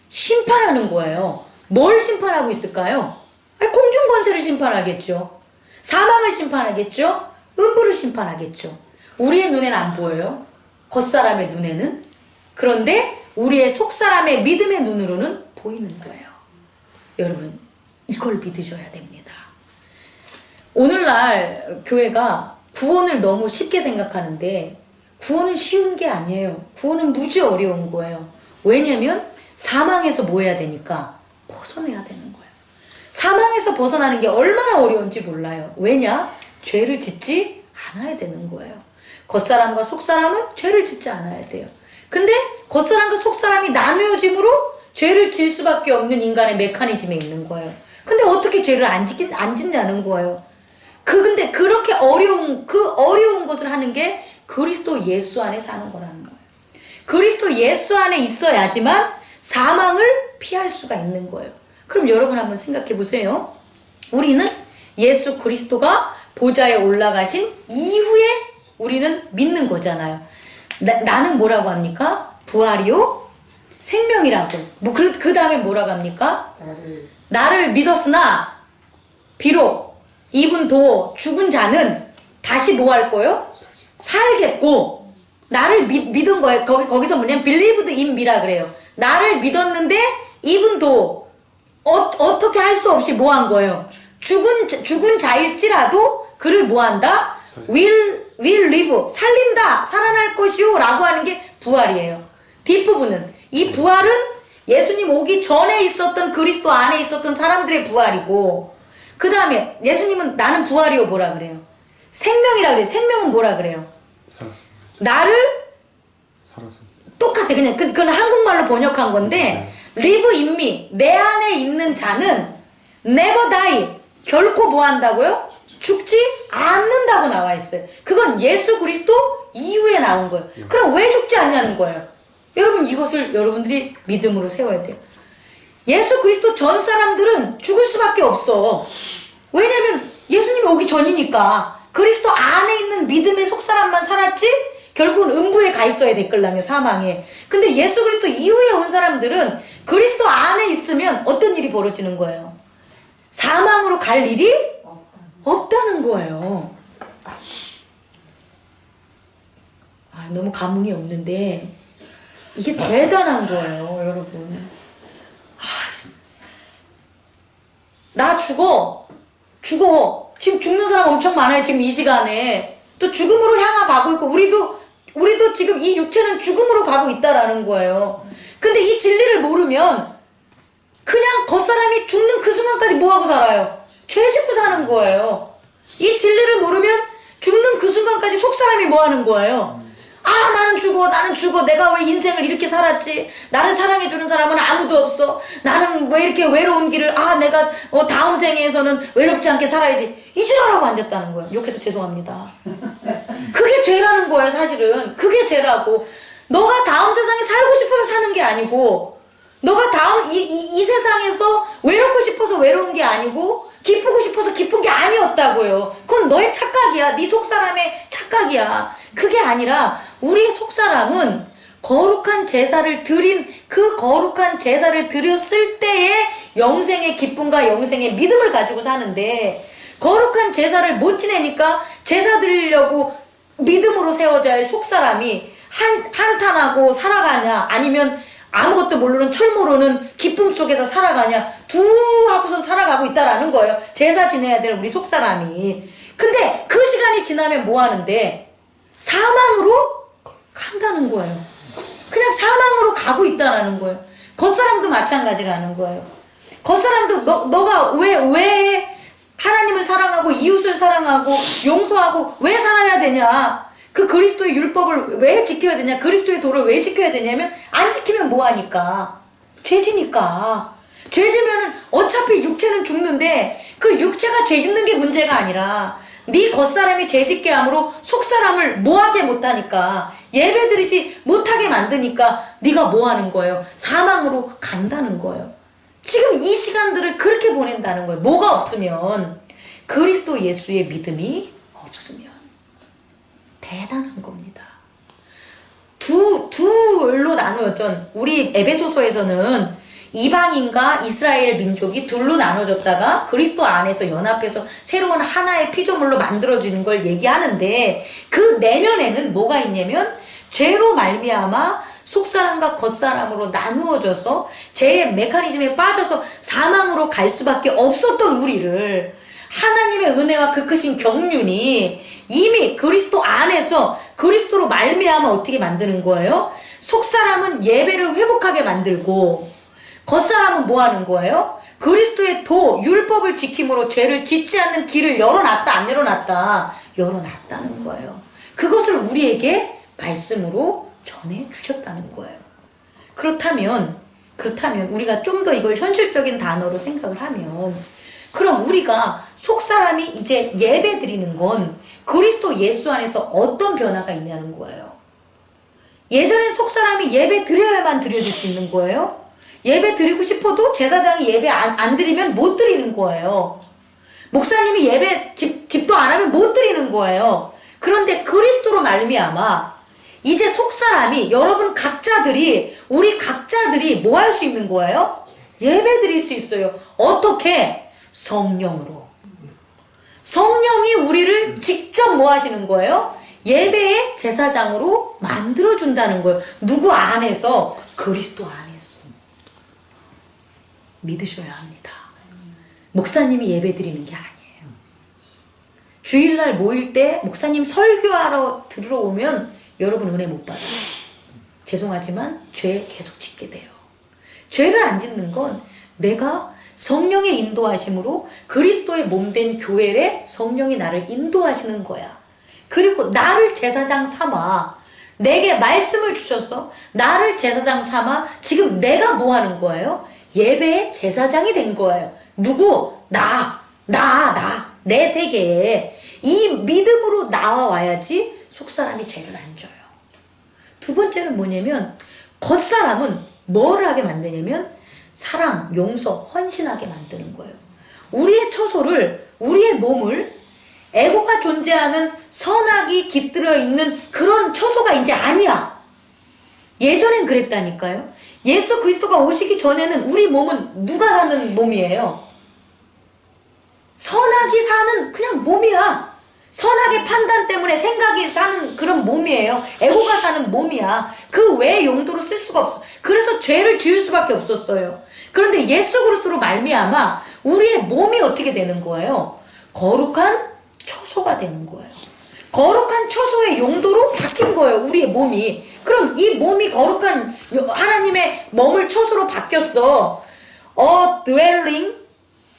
심판하는 거예요. 뭘 심판하고 있을까요? 공중 권세를 심판하겠죠. 사망을 심판하겠죠. 음부를 심판하겠죠. 우리의 눈에는 안 보여요. 겉사람의 눈에는. 그런데 우리의 속사람의 믿음의 눈으로는 보이는 거예요. 여러분, 이걸 믿으셔야 됩니다. 오늘날 교회가 구원을 너무 쉽게 생각하는데 구원은 쉬운 게 아니에요. 구원은 무지 어려운 거예요. 왜냐면 사망에서 뭐 해야 되니까 벗어내야 되는 거예요. 사망에서 벗어나는 게 얼마나 어려운지 몰라요. 왜냐? 죄를 짓지 않아야 되는 거예요. 겉사람과 속사람은 죄를 짓지 않아야 돼요. 근데 겉사람과 속사람이 나누어짐으로 죄를 지을 수밖에 없는 인간의 메커니즘에 있는 거예요. 근데 어떻게 죄를 안 짓냐는 거예요. 근데 그렇게 어려운 것을 하는 게 그리스도 예수 안에 사는 거라는 거예요. 그리스도 예수 안에 있어야지만 사망을 피할 수가 있는 거예요. 그럼 여러분 한번 생각해 보세요. 우리는 예수 그리스도가 보좌에 올라가신 이후에 우리는 믿는 거잖아요. 나는 뭐라고 합니까? 부활이요? 생명이라고. 그 다음에 뭐라고 합니까? 나를 믿었으나 비록 이분도 죽은 자는 다시 뭐 할 거예요? 살겠고 나를 믿은 거예요. 거기서 뭐냐면 believed in me라 그래요. 나를 믿었는데 이분도 어떻게 할 수 없이 뭐 한 거예요? 죽은 자일지라도 그를 뭐 한다? will live, 살린다, 살아날 것이요 라고 하는 게 부활이에요. 뒷부분은, 이 부활은 예수님 오기 전에 있었던 그리스도 안에 있었던 사람들의 부활이고, 그 다음에 예수님은 나는 부활이요 뭐라 그래요? 생명이라 그래요. 생명은 뭐라 그래요? 살았습니다. 나를 살았습니다. 똑같아. 그냥 그건 한국말로 번역한 건데 live in me, 내 안에 있는 자는 never die, 결코 뭐 한다고요? 죽지 않는다고 나와 있어요. 그건 예수 그리스도 이후에 나온 거예요. 그럼 왜 죽지 않냐는 거예요. 여러분, 이것을 여러분들이 믿음으로 세워야 돼요. 예수 그리스도 전 사람들은 죽을 수밖에 없어. 왜냐면 예수님이 오기 전이니까. 그리스도 안에 있는 믿음의 속사람만 살았지 결국은 음부에 가 있어야 됐걸라며, 사망에. 근데 예수 그리스도 이후에 온 사람들은 그리스도 안에 있으면 어떤 일이 벌어지는 거예요? 사망으로 갈 일이 없다는 거예요. 너무 감흥이 없는데 이게 대단한 거예요, 여러분. 나 죽어. 지금 죽는 사람 엄청 많아요. 지금 이 시간에 또 죽음으로 향하고 있고, 우리도 지금 이 육체는 죽음으로 가고 있다라는 거예요. 근데 이 진리를 모르면 그냥 겉사람이 죽는 그 순간까지 뭐하고 살아요? 죄 짓고 사는 거예요. 이 진리를 모르면 죽는 그 순간까지 속사람이 뭐하는 거예요? 나는 죽어. 내가 왜 인생을 이렇게 살았지? 나를 사랑해주는 사람은 아무도 없어. 나는 왜 이렇게 외로운 길을, 내가 다음 생에서는 외롭지 않게 살아야지. 이 지랄하고 앉았다는 거예요. 욕해서 죄송합니다. 그게 죄라는 거예요, 사실은. 그게 죄라고. 너가 다음 세상에 살고 싶어서 사는 게 아니고, 너가 다음 이 세상에서 외롭고 싶어서 외로운 게 아니고, 기쁘고 싶어서 기쁜 게 아니었다고요. 그건 너의 착각이야. 네 속사람의 착각이야. 그게 아니라 우리 속사람은 거룩한 제사를 드린, 그 거룩한 제사를 드렸을 때의 영생의 기쁨과 영생의 믿음을 가지고 사는데, 거룩한 제사를 못 지내니까 제사 드리려고 믿음으로 세워져야 할 속사람이 한탄하고 살아가냐, 아니면 아무것도 모르는 철모르는 기쁨 속에서 살아가냐, 하고서 살아가고 있다라는 거예요. 제사 지내야 될 우리 속사람이. 근데 그 시간이 지나면 뭐 하는데? 사망으로 간다는 거예요. 그냥 사망으로 가고 있다라는 거예요. 겉사람도 마찬가지라는 거예요. 겉사람도 너가 왜 하나님을 사랑하고 이웃을 사랑하고 용서하고 왜 살아야 되냐? 그 그리스도의 율법을 왜 지켜야 되냐? 그리스도의 도를 왜 지켜야 되냐면, 안 지키면 뭐하니까? 죄지니까. 죄지면은 어차피 육체는 죽는데, 그 육체가 죄짓는 게 문제가 아니라 네 겉사람이 죄짓게 함으로 속사람을 뭐하게 못하니까, 예배드리지 못하게 만드니까 네가 뭐하는 거예요? 사망으로 간다는 거예요. 지금 이 시간들을 그렇게 보낸다는 거예요. 뭐가 없으면? 그리스도 예수의 믿음이 없으면. 대단한 겁니다. 둘로 나누었죠. 우리 에베소서에서는 이방인과 이스라엘 민족이 둘로 나눠졌다가 그리스도 안에서 연합해서 새로운 하나의 피조물로 만들어지는 걸 얘기하는데, 그 내면에는 뭐가 있냐면, 죄로 말미암아 속사람과 겉사람으로 나누어져서 죄의 메커니즘에 빠져서 사망으로 갈 수밖에 없었던 우리를 하나님의 은혜와 그 크신 경륜이 이미 그리스도 안에서 그리스도로 말미암아 어떻게 만드는 거예요? 속사람은 예배를 회복하게 만들고, 겉사람은 뭐 하는 거예요? 그리스도의 도, 율법을 지킴으로 죄를 짓지 않는 길을 열어놨다, 안 열어놨다? 열어놨다는 거예요. 그것을 우리에게 말씀으로 전해주셨다는 거예요. 그렇다면 우리가 좀 더 이걸 현실적인 단어로 생각을 하면, 그럼 우리가 속사람이 이제 예배 드리는 건 그리스도 예수 안에서 어떤 변화가 있냐는 거예요. 예전엔 속사람이 예배 드려야만 드려질 수 있는 거예요. 예배 드리고 싶어도 제사장이 예배 안 드리면 못 드리는 거예요. 목사님이 예배 집도 안 하면 못 드리는 거예요. 그런데 그리스도로 말미암아 이제 속사람이, 여러분 각자들이, 우리 각자들이 뭐 할 수 있는 거예요? 예배 드릴 수 있어요. 어떻게? 성령으로. 성령이 우리를 직접 뭐 하시는 거예요? 예배의 제사장으로 만들어준다는 거예요. 누구 안에서? 그리스도 안에서. 믿으셔야 합니다. 목사님이 예배 드리는 게 아니에요. 주일날 모일 때 목사님 설교하러 들으러 오면 여러분 은혜 못 받아요. 죄송하지만 죄 계속 짓게 돼요. 죄를 안 짓는 건 내가 성령의 인도하심으로 그리스도의 몸된 교회에 성령이 나를 인도하시는 거야. 그리고 나를 제사장 삼아 내게 말씀을 주셔서 나를 제사장 삼아 지금 내가 뭐 하는 거예요? 예배의 제사장이 된 거예요. 누구? 내 세계에 이 믿음으로 나와야지 속사람이 죄를 안 져요. 두 번째는 뭐냐면 겉사람은 뭐를 하게 만드냐면 사랑, 용서, 헌신하게 만드는 거예요. 우리의 처소를, 우리의 몸을 에고가 존재하는 선악이 깃들어 있는 그런 처소가 이제 아니야. 예전엔 그랬다니까요. 예수 그리스도가 오시기 전에는 우리 몸은 누가 사는 몸이에요? 선악이 사는 그냥 몸이야. 선악의 판단 때문에 생각이 사는 그런 몸이에요. 에고가 사는 몸이야. 그 외의 용도로 쓸 수가 없어. 그래서 죄를 지을 수밖에 없었어요. 그런데 예수 그리스도로 말미암아 우리의 몸이 어떻게 되는 거예요? 거룩한 처소가 되는 거예요. 거룩한 처소의 용도로 바뀐 거예요. 우리의 몸이. 그럼 이 몸이 거룩한 하나님의 머물 처소로 바뀌었어. A dwelling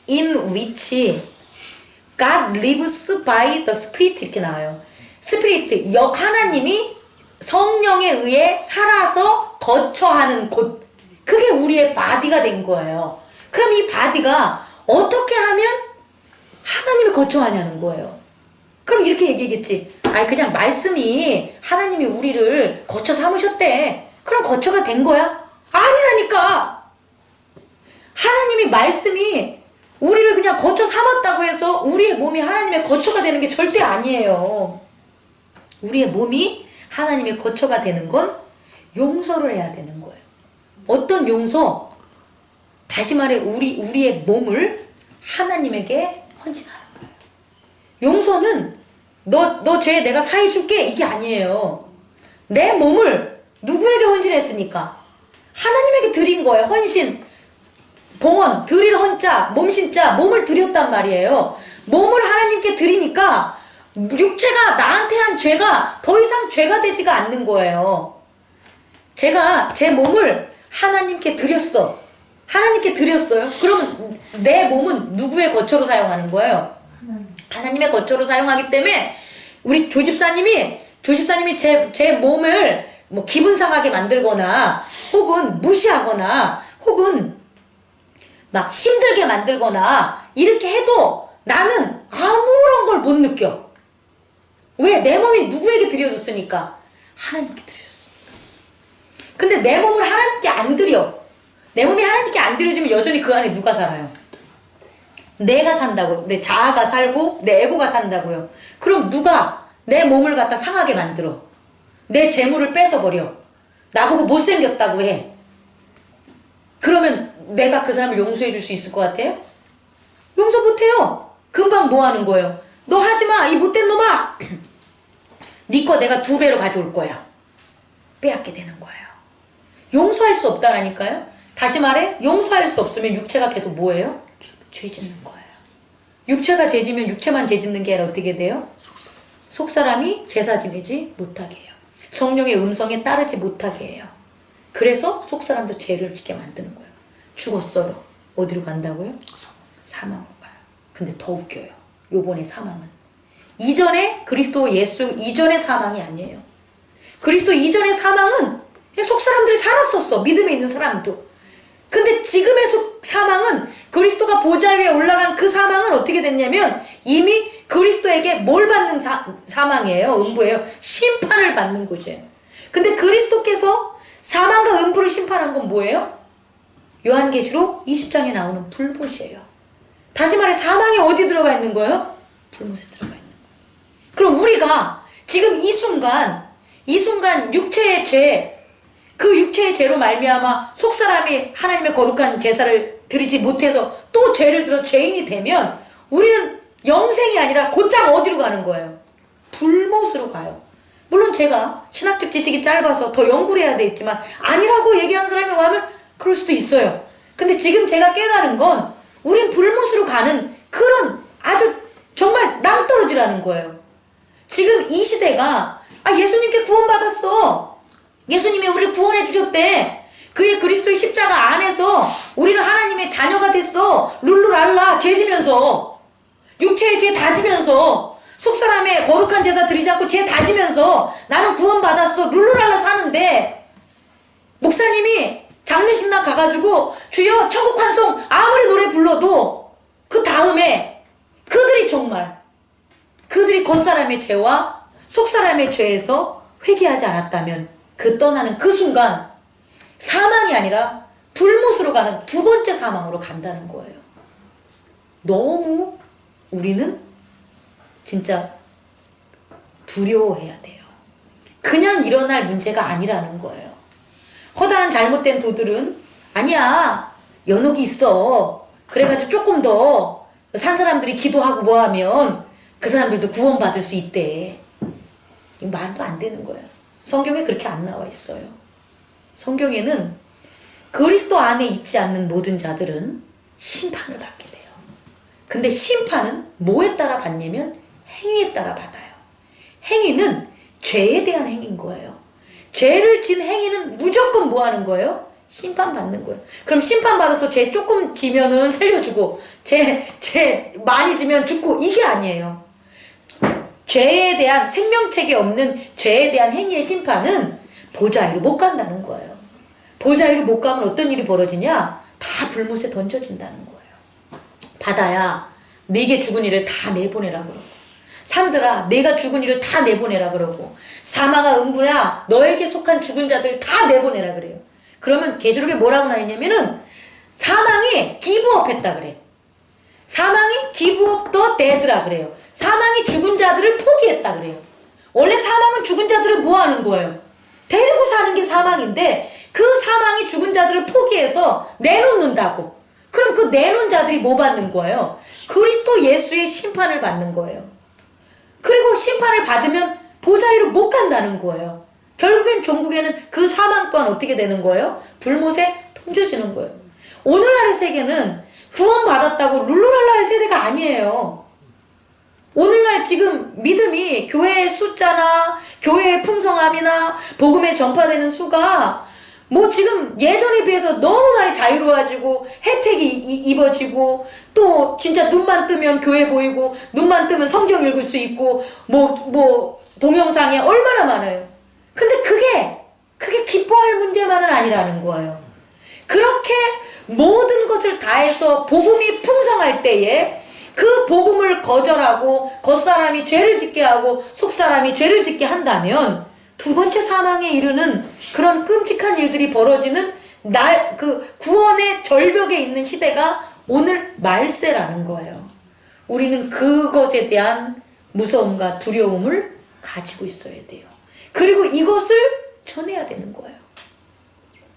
in which God lives by the Spirit 이렇게 나와요. 스피리트, 하나님이 성령에 의해 살아서 거처하는 곳. 그게 우리의 바디가 된 거예요. 그럼 이 바디가 어떻게 하면 하나님이 거처하냐는 거예요. 그럼 이렇게 얘기했겠지. 아니 그냥 말씀이 하나님이 우리를 거처 삼으셨대. 그럼 거처가 된 거야? 아니라니까. 하나님이 말씀이 우리를 그냥 거처 삼았다고 해서 우리의 몸이 하나님의 거처가 되는 게 절대 아니에요. 우리의 몸이 하나님의 거처가 되는 건 용서를 해야 되는 거예요. 어떤 용서? 다시 말해 우리의 몸을 하나님에게 헌신하는 거예요. 용서는 너 죄 내가 사해 줄게 이게 아니에요. 내 몸을 누구에게 헌신했으니까? 하나님에게 드린 거예요. 헌신. 봉헌, 드릴 헌자, 몸신자, 몸을 드렸단 말이에요. 몸을 하나님께 드리니까 육체가 나한테 한 죄가 더 이상 죄가 되지가 않는 거예요. 제가 제 몸을 하나님께 드렸어. 하나님께 드렸어요. 그럼 내 몸은 누구의 거처로 사용하는 거예요? 하나님의 거처로 사용하기 때문에 우리 조집사님이 제 몸을 뭐 기분 상하게 만들거나 혹은 무시하거나 혹은 막 힘들게 만들거나 이렇게 해도 나는 아무런 걸 못 느껴. 왜? 내 몸이 누구에게 드려줬으니까? 하나님께 드려줬으니까. 근데 내 몸을 하나님께 안 드려. 내 몸이 하나님께 안 드려지면 여전히 그 안에 누가 살아요? 내가 산다고요. 내 자아가 살고 내 에고가 산다고요. 그럼 누가 내 몸을 갖다 상하게 만들어? 내 재물을 뺏어버려. 나보고 못생겼다고 해. 그러면 내가 그 사람을 용서해 줄 수 있을 것 같아요? 용서 못해요. 금방 뭐 하는 거예요? 너 하지마 이 못된 놈아. 네 거 내가 2배로 가져올 거야. 빼앗게 되는 거예요. 용서할 수 없다라니까요. 다시 말해 용서할 수 없으면 육체가 계속 뭐예요? 죄 짓는 거예요. 육체가 죄 지면 육체만 죄 짓는 게 아니라 어떻게 돼요? 속사람이 제사 지내지 못하게 해요. 성령의 음성에 따르지 못하게 해요. 그래서 속사람도 죄를 짓게 만드는 거예요. 죽었어요. 어디로 간다고요? 사망으로 가요. 근데 더 웃겨요. 요번에 사망은 이전에 그리스도 예수 이전의 사망이 아니에요. 그리스도 이전의 사망은 속사람들이 살았었어. 믿음에 있는 사람도. 근데 지금의 사망은 그리스도가 보좌 위에 올라간 그 사망은 어떻게 됐냐면 이미 그리스도에게 뭘 받는 사망이에요? 음부예요. 심판을 받는 곳이에요. 근데 그리스도께서 사망과 음부를 심판한 건 뭐예요? 요한계시록 20장에 나오는 불못이에요. 다시 말해 사망이 어디 들어가 있는 거예요? 불못에 들어가 있는 거예요. 그럼 우리가 지금 이 순간 육체의 죄, 그 육체의 죄로 말미암아 속사람이 하나님의 거룩한 제사를 드리지 못해서 또 죄를 들어 죄인이 되면 우리는 영생이 아니라 곧장 어디로 가는 거예요? 불못으로 가요. 물론 제가 신학적 지식이 짧아서 더 연구를 해야 되겠지만 아니라고 얘기하는 사람이 와면 그럴 수도 있어요. 근데 지금 제가 깨달은 건 우린 불못으로 가는 그런 아주 정말 낭떠러지라는 거예요. 지금 이 시대가 예수님께 구원받았어. 예수님이 우리를 구원해 주셨대. 그의 그리스도의 십자가 안에서 우리는 하나님의 자녀가 됐어. 룰루랄라 죄 지면서, 육체의 죄 다지면서, 속사람의 거룩한 제사 드리지 않고 죄 다지면서 나는 구원받았어. 룰루랄라 사는데, 목사님이 장례식 날 가가지고 주여 천국 환송 아무리 노래 불러도 그 다음에 그들이 겉사람의 죄와 속사람의 죄에서 회개하지 않았다면 그 떠나는 그 순간 사망이 아니라 불못으로 가는 두 번째 사망으로 간다는 거예요. 너무 우리는 진짜 두려워해야 돼요. 그냥 일어날 문제가 아니라는 거예요. 허다한 잘못된 도들은 아니야, 연옥이 있어. 그래가지고 조금 더 산 사람들이 기도하고 뭐하면 그 사람들도 구원받을 수 있대. 이 말도 안 되는 거예요. 성경에 그렇게 안 나와 있어요. 성경에는 그리스도 안에 있지 않는 모든 자들은 심판을 받게 돼요. 근데 심판은 뭐에 따라 받냐면 행위에 따라 받아요. 행위는 죄에 대한 행위인 거예요. 죄를 진 행위는 무조건 뭐 하는 거예요? 심판받는 거예요. 그럼 심판받아서 죄 조금 지면은 살려주고 죄 많이 지면 죽고 이게 아니에요. 죄에 대한 생명책이 없는 죄에 대한 행위의 심판은 보좌 위로 못 간다는 거예요. 보좌 위로 못 가면 어떤 일이 벌어지냐? 다 불못에 던져진다는 거예요. 바다야, 네게 죽은 이를 다 내보내라 그러고, 산들아 내가 죽은 이를 다 내보내라 그러고, 사마가 음부야 너에게 속한 죽은 자들 다 내보내라 그래요. 그러면 계시록에 뭐라고 나있냐면은 사망이 기브업 했다 그래. 사망이 기브업 더 데드라 그래요. 사망이 죽은 자들을 포기했다 그래요. 원래 사망은 죽은 자들을 뭐 하는 거예요? 데리고 사는 게 사망인데 그 사망이 죽은 자들을 포기해서 내놓는다고. 그럼 그 내놓은 자들이 뭐 받는 거예요? 그리스도 예수의 심판을 받는 거예요. 그리고 심판을 받으면 보좌 위로 못 간다는 거예요. 결국엔 종국에는 그 사망 또한 어떻게 되는 거예요? 불못에 던져지는 거예요. 오늘날의 세계는 구원받았다고 룰루랄라의 세대가 아니에요. 오늘날 지금 믿음이 교회의 숫자나 교회의 풍성함이나 복음에 전파되는 수가 뭐 지금 예전에 비해서 너무 많이 자유로워지고 혜택이 입어지고 또 진짜 눈만 뜨면 교회 보이고 눈만 뜨면 성경 읽을 수 있고 뭐 동영상에 얼마나 많아요. 근데 그게 기뻐할 문제만은 아니라는 거예요. 그렇게 모든 것을 다해서 복음이 풍성할 때에 그 복음을 거절하고 겉사람이 죄를 짓게 하고 속사람이 죄를 짓게 한다면 두 번째 사망에 이르는 그런 끔찍한 일들이 벌어지는 그 구원의 절벽에 있는 시대가 오늘 말세라는 거예요. 우리는 그것에 대한 무서움과 두려움을 가지고 있어야 돼요. 그리고 이것을 전해야 되는 거예요.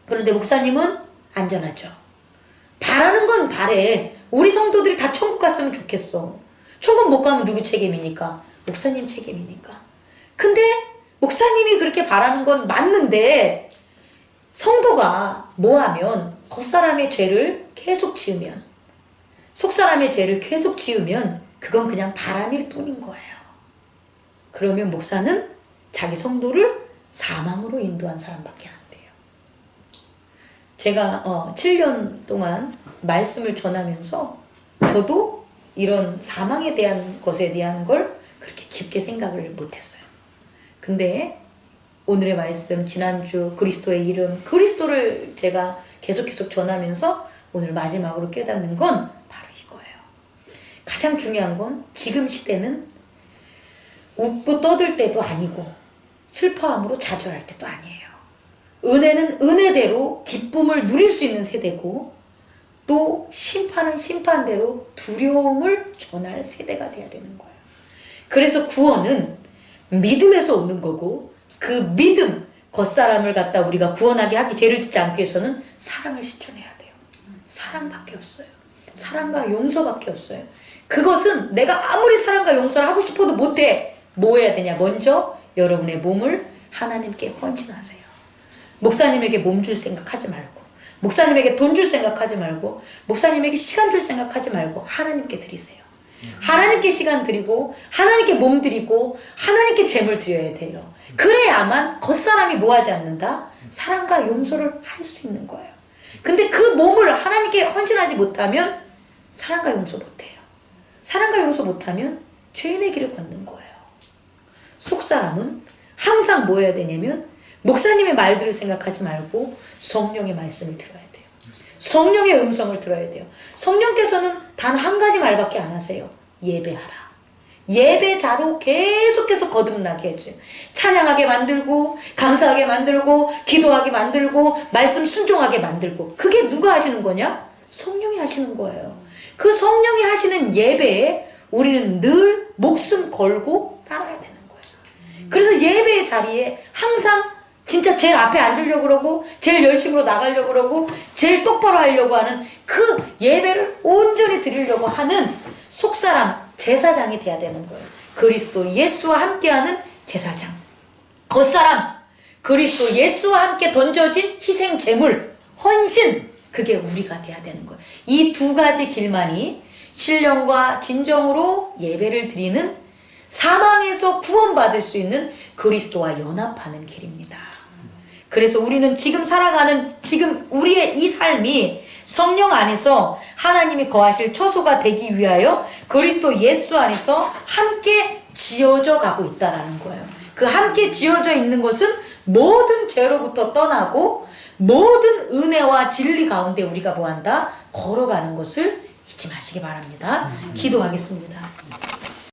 그런데 목사님은 안전하죠. 바라는 건 바래. 우리 성도들이 다 천국 갔으면 좋겠어. 천국 못 가면 누구 책임이니까? 목사님 책임이니까. 근데 목사님이 그렇게 바라는 건 맞는데 성도가 뭐하면 겉사람의 죄를 계속 지으면, 속사람의 죄를 계속 지으면 그건 그냥 바람일 뿐인 거예요. 그러면 목사는 자기 성도를 사망으로 인도한 사람밖에 안 돼요. 제가 7년 동안 말씀을 전하면서 저도 이런 사망에 대한 것에 대한 걸 그렇게 깊게 생각을 못했어요. 근데 오늘의 말씀, 지난주 그리스도의 이름, 그리스도를 제가 계속 전하면서 오늘 마지막으로 깨닫는 건 바로 이거예요. 가장 중요한 건 지금 시대는 웃고 떠들 때도 아니고 슬퍼함으로 좌절할 때도 아니에요. 은혜는 은혜대로 기쁨을 누릴 수 있는 세대고 또 심판은 심판대로 두려움을 전할 세대가 돼야 되는 거예요. 그래서 구원은 믿음에서 오는 거고 그 믿음, 겉사람을 갖다 우리가 구원하게 하기, 죄를 짓지 않기 위해서는 사랑을 실천해야 돼요. 사랑밖에 없어요. 사랑과 용서밖에 없어요. 그것은 내가 아무리 사랑과 용서를 하고 싶어도 못해. 뭐 해야 되냐? 먼저 여러분의 몸을 하나님께 헌신하세요. 목사님에게 몸 줄 생각하지 말고, 목사님에게 돈 줄 생각하지 말고, 목사님에게 시간 줄 생각하지 말고 하나님께 드리세요. 하나님께 시간 드리고 하나님께 몸 드리고 하나님께 재물 드려야 돼요. 그래야만 겉사람이 뭐하지 않는다? 사랑과 용서를 할 수 있는 거예요. 근데 그 몸을 하나님께 헌신하지 못하면 사랑과 용서 못해요. 사랑과 용서 못하면 죄인의 길을 걷는 거예요. 속사람은 항상 뭐 해야 되냐면 목사님의 말들을 생각하지 말고 성령의 말씀을 들어야 돼요. 성령의 음성을 들어야 돼요. 성령께서는 단 한 가지 말밖에 안 하세요. 예배하라. 예배자로 계속해서 거듭나게 해줘요. 찬양하게 만들고 감사하게 만들고 기도하게 만들고 말씀 순종하게 만들고. 그게 누가 하시는 거냐? 성령이 하시는 거예요. 그 성령이 하시는 예배에 우리는 늘 목숨 걸고 따라야 되는 거예요. 그래서 예배의 자리에 항상 진짜 제일 앞에 앉으려고 그러고 제일 열심으로 나가려고 그러고 제일 똑바로 하려고 하는 그 예배를 온전히 드리려고 하는 속사람 제사장이 돼야 되는 거예요. 그리스도 예수와 함께하는 제사장. 겉사람 그리스도 예수와 함께 던져진 희생 제물 헌신, 그게 우리가 돼야 되는 거예요. 이 두 가지 길만이 신령과 진정으로 예배를 드리는, 사망에서 구원받을 수 있는 그리스도와 연합하는 길입니다. 그래서 우리는 지금 살아가는 지금 우리의 이 삶이 성령 안에서 하나님이 거하실 처소가 되기 위하여 그리스도 예수 안에서 함께 지어져 가고 있다라는 거예요. 그 함께 지어져 있는 것은 모든 죄로부터 떠나고 모든 은혜와 진리 가운데 우리가 뭐한다? 걸어가는 것을 잊지 마시기 바랍니다. 기도하겠습니다.